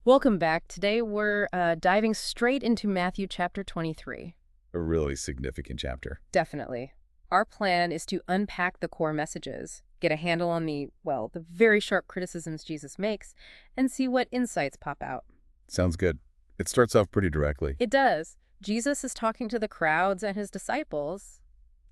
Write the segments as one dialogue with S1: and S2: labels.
S1: Welcome back. Today we're diving straight into Matthew chapter 23.
S2: A really significant chapter.
S1: Definitely. Our plan is to unpack the core messages, get a handle on the very sharp criticisms Jesus makes, and see what insights pop out.
S2: Sounds good. It starts off pretty directly.
S1: It does. Jesus is talking to the crowds and his disciples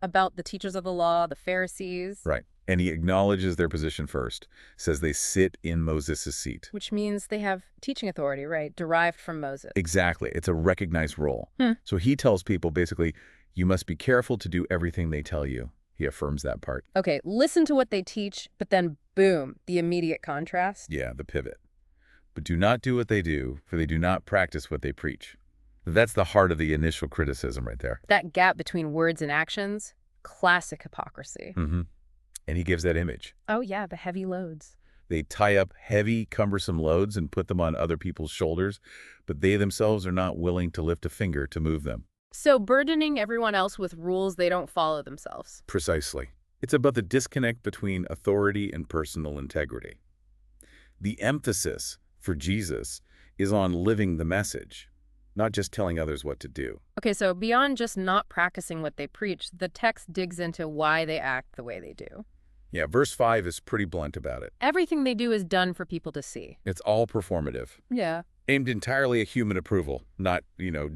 S1: about the teachers of the law, the Pharisees,
S2: Right. And he acknowledges their position first, says they sit in Moses' seat.
S1: which means they have teaching authority, right, derived from Moses.
S2: Exactly. It's a recognized role.
S1: Hmm.
S2: So he tells people basically, you must be careful to do everything they tell you. He affirms that part.
S1: Okay, listen to what they teach, but then boom, the immediate contrast.
S2: Yeah, the pivot. But do not do what they do, for they do not practice what they preach. That's the heart of the initial criticism right there.
S1: That gap between words and actions, classic hypocrisy.
S2: Mm-hmm. And he gives that image.
S1: Oh yeah, the heavy loads.
S2: They tie up heavy, cumbersome loads and put them on other people's shoulders, but they themselves are not willing to lift a finger to move them.
S1: So burdening everyone else with rules they don't follow themselves.
S2: Precisely. It's about the disconnect between authority and personal integrity. The emphasis for Jesus is on living the message, not just telling others what to do.
S1: Okay, so beyond just not practicing what they preach, the text digs into why they act the way they do.
S2: Yeah, verse 5 is pretty blunt about it.
S1: Everything they do is done for people to see.
S2: It's all performative,
S1: Yeah.
S2: aimed entirely at human approval, not,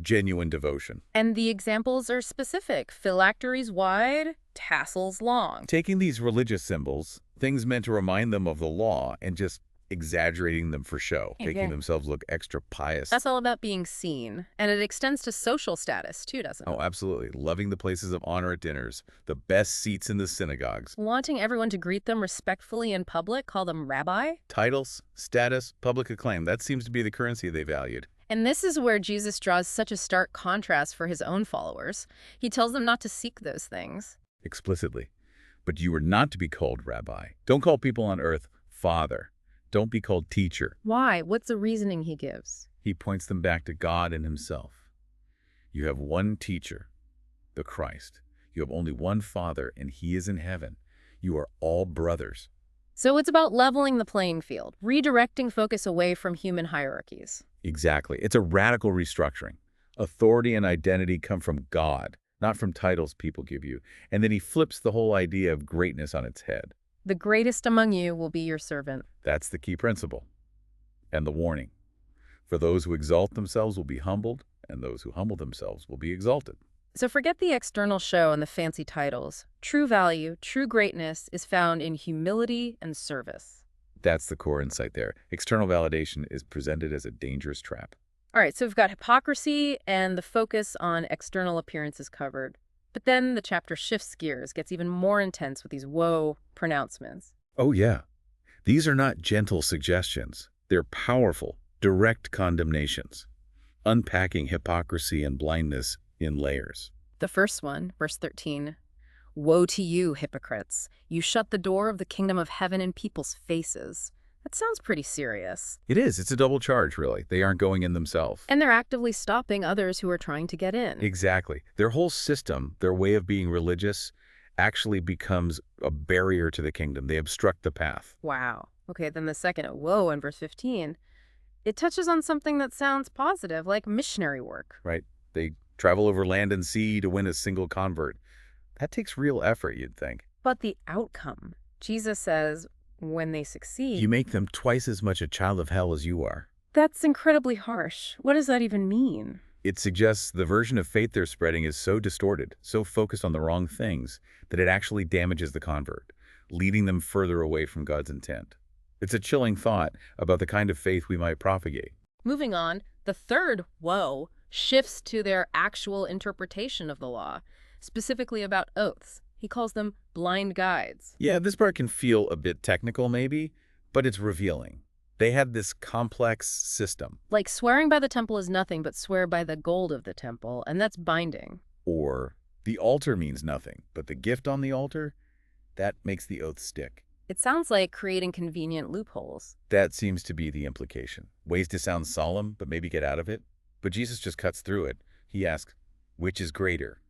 S2: genuine devotion.
S1: And the examples are specific. Phylacteries wide, tassels long.
S2: Taking these religious symbols, things meant to remind them of the law, and just exaggerating them for show,
S1: Yeah.
S2: making themselves look extra pious.
S1: That's all about being seen. And it extends to social status, too, doesn't it?
S2: Oh, absolutely. Loving the places of honor at dinners, the best seats in the synagogues.
S1: Wanting everyone to greet them respectfully in public, call them rabbi.
S2: Titles, status, public acclaim, that seems to be the currency they valued.
S1: And this is where Jesus draws such a stark contrast for his own followers. He tells them not to seek those things.
S2: Explicitly. But you are not to be called rabbi. Don't call people on earth father. Don't be called teacher.
S1: Why? What's the reasoning he gives?
S2: He points them back to God and himself. You have one teacher, the Christ. You have only one Father, and he is in heaven. You are all brothers.
S1: So it's about leveling the playing field, redirecting focus away from human hierarchies.
S2: Exactly. It's a radical restructuring. Authority and identity come from God, not from titles people give you. And then he flips the whole idea of greatness on its head.
S1: The greatest among you will be your servant.
S2: That's the key principle. And the warning. For those who exalt themselves will be humbled, and those who humble themselves will be exalted.
S1: So forget the external show and the fancy titles. True value, true greatness is found in humility and service.
S2: That's the core insight there. External validation is presented as a dangerous trap.
S1: All right, so we've got hypocrisy and the focus on external appearances covered. But then the chapter shifts gears, gets even more intense with these woe pronouncements.
S2: Oh, yeah. These are not gentle suggestions. They're powerful, direct condemnations, unpacking hypocrisy and blindness in layers.
S1: The first one, verse 13, "Woe to you, hypocrites! You shut the door of the kingdom of heaven in people's faces." That sounds pretty serious.
S2: It is. It's a double charge, really. They aren't going in themselves.
S1: And they're actively stopping others who are trying to get in.
S2: Exactly. Their whole system, their way of being religious, actually becomes a barrier to the kingdom. They obstruct the path.
S1: Wow. Okay, then the second, woe, in verse 15, it touches on something that sounds positive, like missionary work.
S2: Right? They travel over land and sea to win a single convert. That takes real effort, you'd think.
S1: But the outcome, Jesus says, when they succeed,
S2: You make them twice as much a child of hell as you are.
S1: that's incredibly harsh. What does that even mean?
S2: It suggests the version of faith they're spreading is so distorted, so focused on the wrong things, that it actually damages the convert, leading them further away from God's intent. It's a chilling thought about the kind of faith we might propagate.
S1: Moving on, the third woe shifts to their actual interpretation of the law, specifically about oaths. He calls them blind guides.
S2: Yeah, this part can feel a bit technical maybe, but it's revealing. They had this complex system,
S1: Like swearing by the temple is nothing but swear by the gold of the temple, and that's binding.
S2: or the altar means nothing, but the gift on the altar, that makes the oath stick.
S1: It sounds like creating convenient loopholes.
S2: That seems to be the implication. Ways to sound solemn, but maybe get out of it. But Jesus just cuts through it. He asks, which is greater,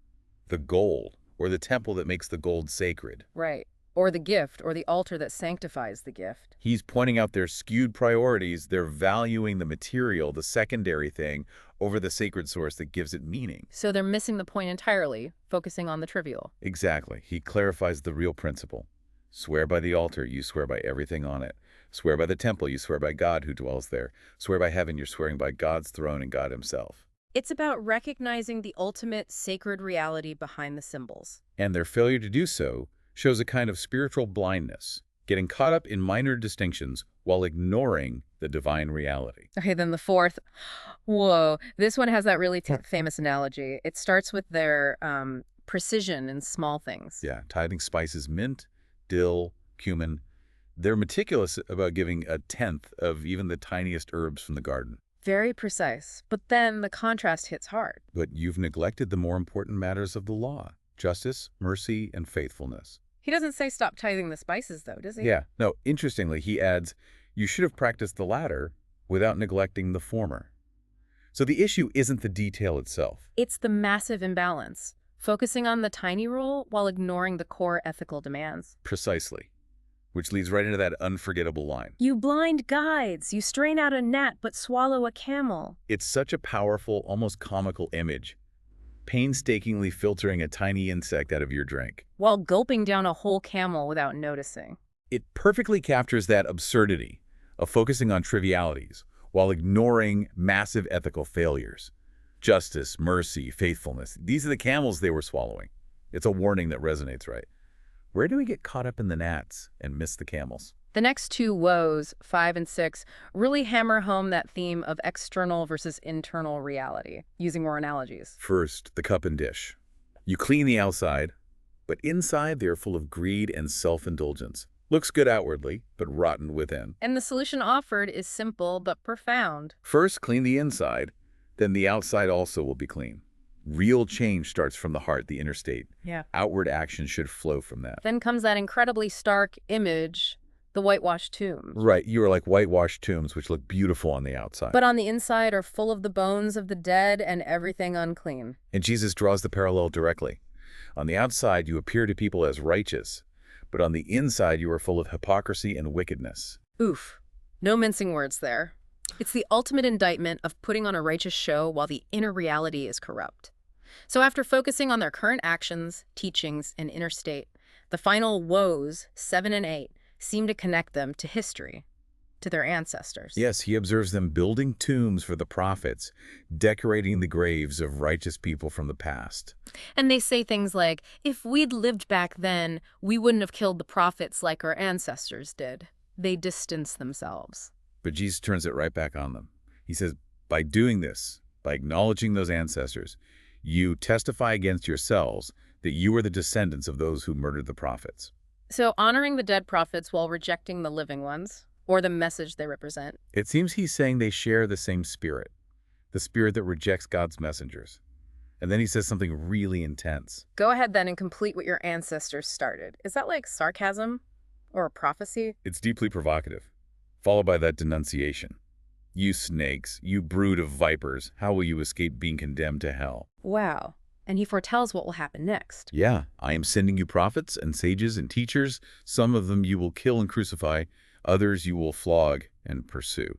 S2: the gold or the temple that makes the gold sacred?
S1: Right. Or the gift, or the altar that sanctifies the gift.
S2: He's pointing out their skewed priorities. They're valuing the material, the secondary thing, over the sacred source that gives it meaning.
S1: So they're missing the point entirely, focusing on the trivial.
S2: Exactly. He clarifies the real principle. Swear by the altar, you swear by everything on it. Swear by the temple, you swear by God who dwells there. Swear by heaven, you're swearing by God's throne and God himself.
S1: It's about recognizing the ultimate sacred reality behind the symbols.
S2: And their failure to do so shows a kind of spiritual blindness, getting caught up in minor distinctions while ignoring the divine reality.
S1: Okay, then the fourth. Whoa, this one has that really famous analogy. It starts with their precision in small things.
S2: Yeah, tithing spices, mint, dill, cumin. They're meticulous about giving a tenth of even the tiniest herbs from the garden.
S1: Very precise. But then the contrast hits hard.
S2: But you've neglected the more important matters of the law: justice, mercy, and faithfulness.
S1: He doesn't say stop tithing the spices, though, does he?
S2: Yeah, no, interestingly, he adds, you should have practiced the latter without neglecting the former. So the issue isn't the detail itself.
S1: It's the massive imbalance, focusing on the tiny rule while ignoring the core ethical demands.
S2: Precisely. Which leads right into that unforgettable line.
S1: You blind guides, you strain out a gnat but swallow a camel.
S2: It's such a powerful, almost comical image, painstakingly filtering a tiny insect out of your drink.
S1: While gulping down a whole camel without noticing.
S2: It perfectly captures that absurdity of focusing on trivialities while ignoring massive ethical failures. Justice, mercy, faithfulness. These are the camels they were swallowing. It's a warning that resonates, right? Where do we get caught up in the gnats and miss the camels?
S1: The next two woes, 5 and 6, really hammer home that theme of external versus internal reality, using more analogies.
S2: First, the cup and dish. You clean the outside, but inside they are full of greed and self-indulgence. Looks good outwardly, but rotten within.
S1: And the solution offered is simple but profound.
S2: First, clean the inside, then the outside also will be clean. Real change starts from the heart, the inner state.
S1: Yeah.
S2: Outward action should flow from that.
S1: Then comes that incredibly stark image, the whitewashed tombs.
S2: Right, you are like whitewashed tombs, which look beautiful on the outside.
S1: But on the inside are full of the bones of the dead and everything unclean.
S2: And Jesus draws the parallel directly. On the outside, you appear to people as righteous, but on the inside, you are full of hypocrisy and wickedness.
S1: Oof. No mincing words there. It's the ultimate indictment of putting on a righteous show while the inner reality is corrupt. So after focusing on their current actions, teachings, and inner state, the final woes, 7 and 8, seem to connect them to history, to their ancestors.
S2: Yes, he observes them building tombs for the prophets, decorating the graves of righteous people from the past.
S1: And they say things like, if we'd lived back then, we wouldn't have killed the prophets like our ancestors did. They distance themselves.
S2: But Jesus turns it right back on them. He says, by doing this, by acknowledging those ancestors, you testify against yourselves that you are the descendants of those who murdered the prophets.
S1: So honoring the dead prophets while rejecting the living ones, or the message they represent.
S2: It seems he's saying they share the same spirit, the spirit that rejects God's messengers. And then he says something really intense.
S1: Go ahead then and complete what your ancestors started. Is that like sarcasm or a prophecy?
S2: It's deeply provocative, followed by that denunciation. You snakes, you brood of vipers, how will you escape being condemned to hell?
S1: Wow. And he foretells what will happen next.
S2: Yeah, I am sending you prophets and sages and teachers. Some of them you will kill and crucify. Others you will flog and pursue.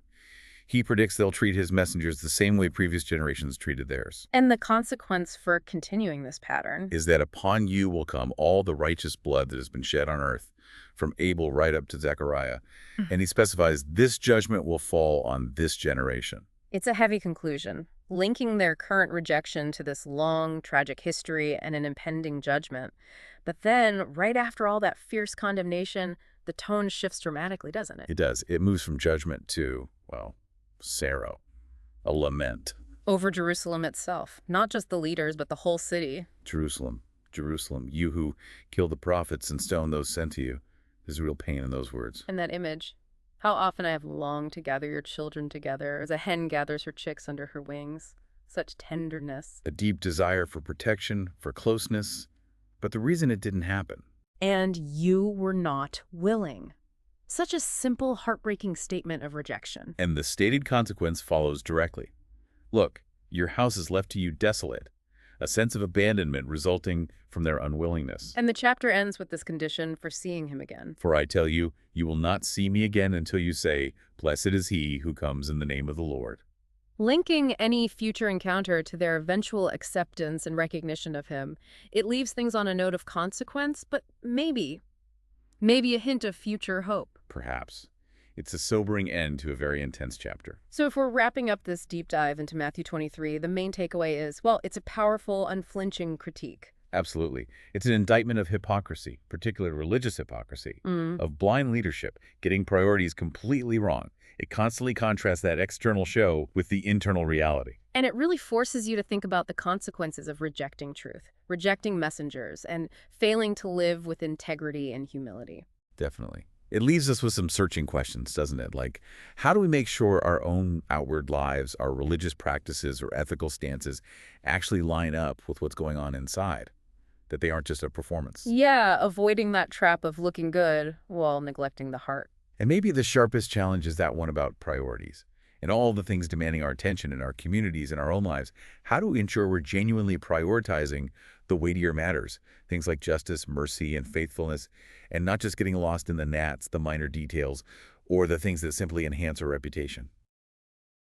S2: He predicts they'll treat his messengers the same way previous generations treated theirs.
S1: And the consequence for continuing this pattern
S2: Is that upon you will come all the righteous blood that has been shed on earth, from Abel right up to Zechariah. And he specifies this judgment will fall on this generation.
S1: It's a heavy conclusion, linking their current rejection to this long, tragic history and an impending judgment. But then, right after all that fierce condemnation, the tone shifts dramatically, doesn't it?
S2: It does. It moves from judgment to, well, sorrow, a lament.
S1: Over Jerusalem itself, not just the leaders, but the whole city.
S2: Jerusalem, Jerusalem, you who killed the prophets and stoned those sent to you. There's real pain in those words.
S1: And that image. How often I have longed to gather your children together as a hen gathers her chicks under her wings. Such tenderness.
S2: A deep desire for protection, for closeness. But the reason it didn't happen.
S1: And you were not willing. Such a simple, heartbreaking statement of rejection.
S2: And the stated consequence follows directly. Look, your house is left to you desolate. a sense of abandonment resulting from their unwillingness.
S1: And the chapter ends with this condition for seeing him again.
S2: For I tell you, you will not see me again until you say, Blessed is he who comes in the name of the Lord.
S1: Linking any future encounter to their eventual acceptance and recognition of him, it leaves things on a note of consequence, but maybe a hint of future hope.
S2: Perhaps. It's a sobering end to a very intense chapter.
S1: So if we're wrapping up this deep dive into Matthew 23, the main takeaway is, well, it's a powerful, unflinching critique.
S2: Absolutely. It's an indictment of hypocrisy, particularly religious hypocrisy, of blind leadership, getting priorities completely wrong. It constantly contrasts that external show with the internal reality.
S1: And it really forces you to think about the consequences of rejecting truth, rejecting messengers, and failing to live with integrity and humility.
S2: Definitely. It leaves us with some searching questions, doesn't it? Like, how do we make sure our own outward lives, our religious practices or ethical stances actually line up with what's going on inside? That they aren't just a performance?
S1: Yeah, avoiding that trap of looking good while neglecting the heart.
S2: And maybe the sharpest challenge is that one about priorities. And all the things demanding our attention in our communities and our own lives, how do we ensure we're genuinely prioritizing the weightier matters? Things like justice, mercy, and faithfulness, and not just getting lost in the gnats, the minor details, or the things that simply enhance our reputation.